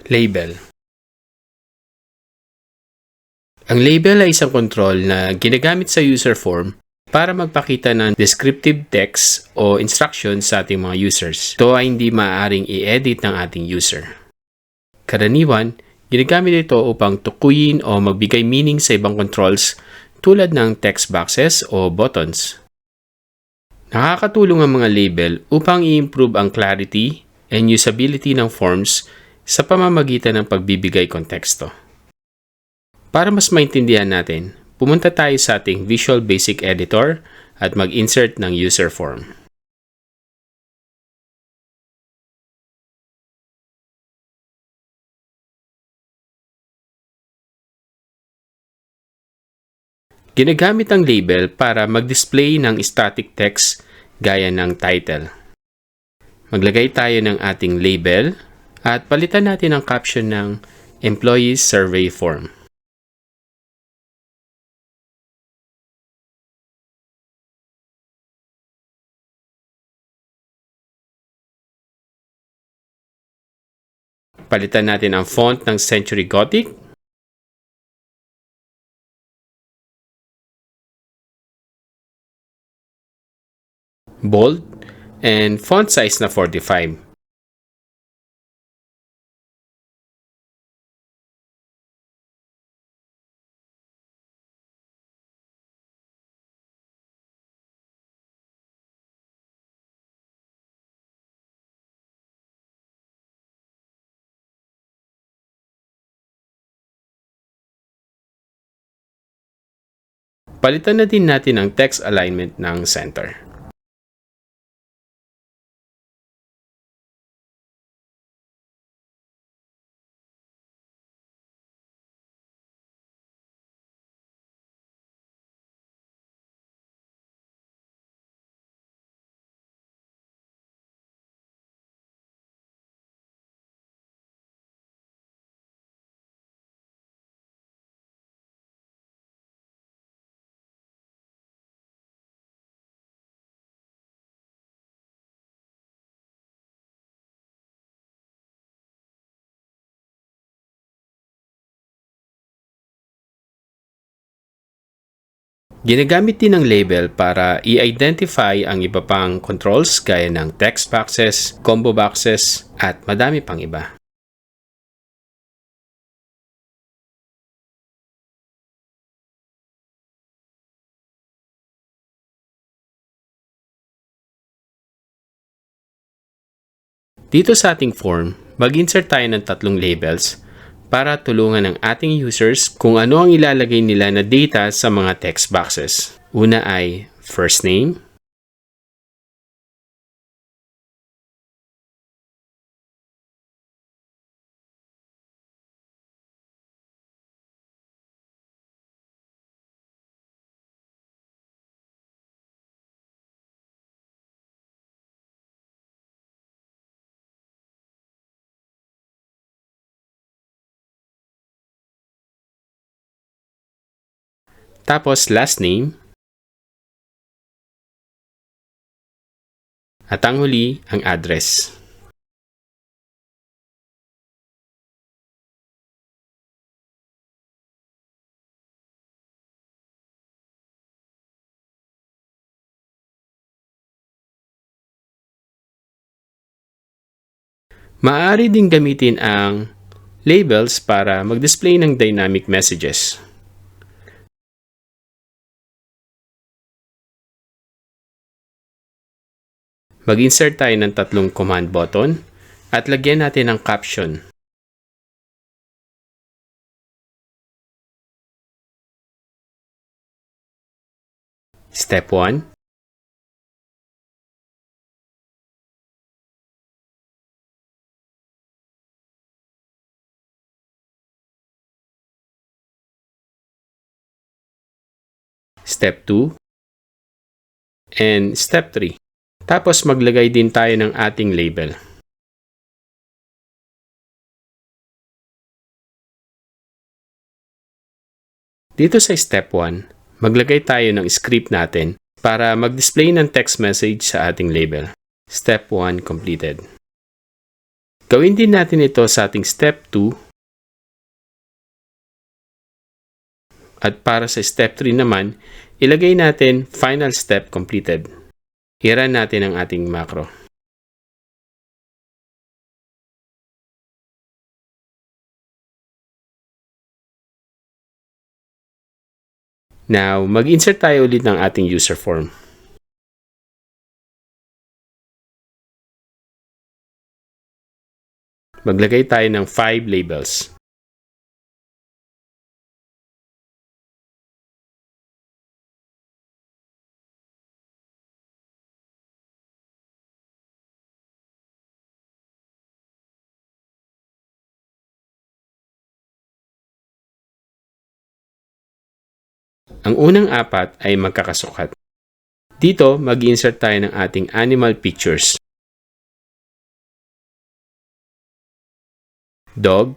Label. Ang label ay isang control na ginagamit sa user form para magpakita ng descriptive text o instructions sa ating mga users. Ito ay hindi maaaring i-edit ng ating user. Karaniwan, ginagamit ito upang tukuyin o magbigay meaning sa ibang controls tulad ng text boxes o buttons. Nakakatulong ang mga label upang i-improve ang clarity and usability ng forms sa pamamagitan ng pagbibigay konteksto. Para mas maintindihan natin, pumunta tayo sa ating Visual Basic Editor at mag-insert ng user form. Ginagamit ang label para mag-display ng static text gaya ng title. Maglagay tayo ng ating label at palitan natin ang caption ng Employee Survey Form. Palitan natin ang font ng Century Gothic. Bold. And font size na 45. Palitan na din natin ang text alignment ng center. Ginagamit din ng label para i-identify ang iba pang controls gaya ng text boxes, combo boxes, at madami pang iba. Dito sa ating form, mag-insert tayo ng tatlong labels para tulungan ang ating users kung ano ang ilalagay nila na data sa mga text boxes. Una ay first name, tapos last name, at ang huli ang address. Maaari din gamitin ang labels para mag-display ng dynamic messages. Mag-insert tayo ng tatlong command button at lagyan natin ng caption. Step 1. Step 2. And Step 3. Tapos maglagay din tayo ng ating label. Dito sa Step 1, maglagay tayo ng script natin para mag-display ng text message sa ating label. Step 1 completed. Gawin din natin ito sa ating step 2. At para sa step 3 naman, ilagay natin final step completed. I-run natin ang ating macro. Now, mag-insert tayo ulit ng ating user form. Maglagay tayo ng 5 labels. Ang unang 4 ay magkakasukat. Dito, mag-insert tayo ng ating animal pictures. Dog,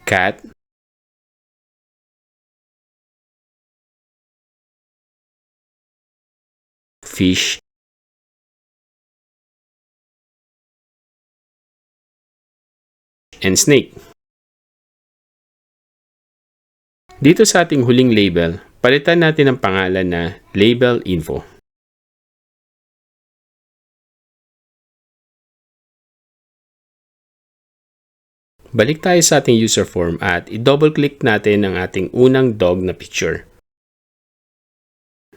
cat, fish, and snake. Dito sa ating huling label, palitan natin ang pangalan na label info. Balik tayo sa ating user form at i-double-click natin ang ating unang dog na picture.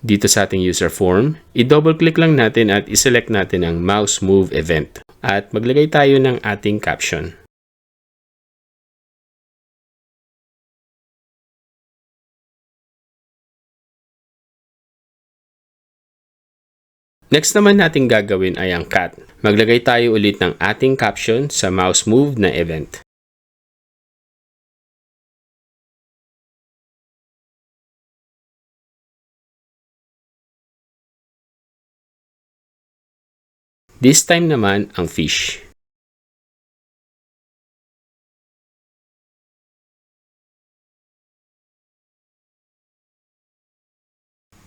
Dito sa ating user form, i-double-click lang natin at i-select natin ang mouse move event at maglagay tayo ng ating caption. Next naman natin gagawin ay ang cat. Maglagay tayo ulit ng ating caption sa mouse move na event. This time naman ang fish.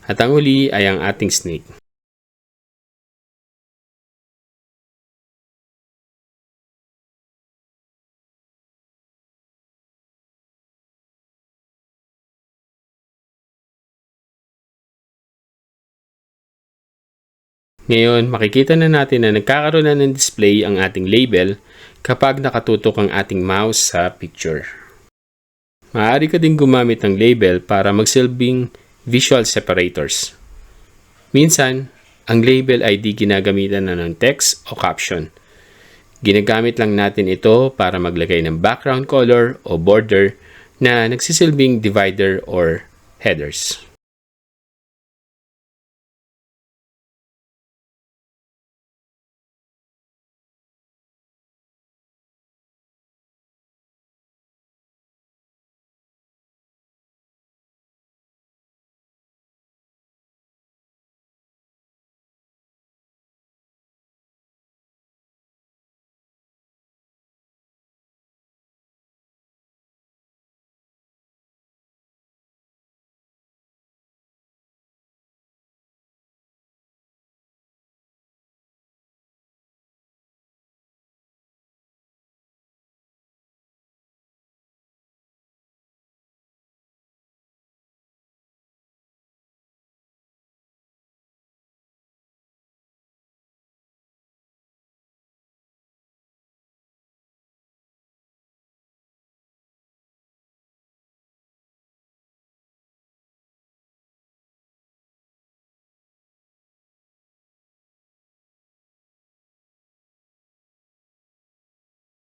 At ang huli ay ang ating snake. Ngayon, makikita na natin na nagkakaroon na ng display ang ating label kapag nakatutok ang ating mouse sa picture. Maaari ka din gumamit ng label para magsilbing visual separators. Minsan, ang label ay di ginagamitan na ng text o caption. Ginagamit lang natin ito para maglagay ng background color o border na nagsisilbing divider or headers.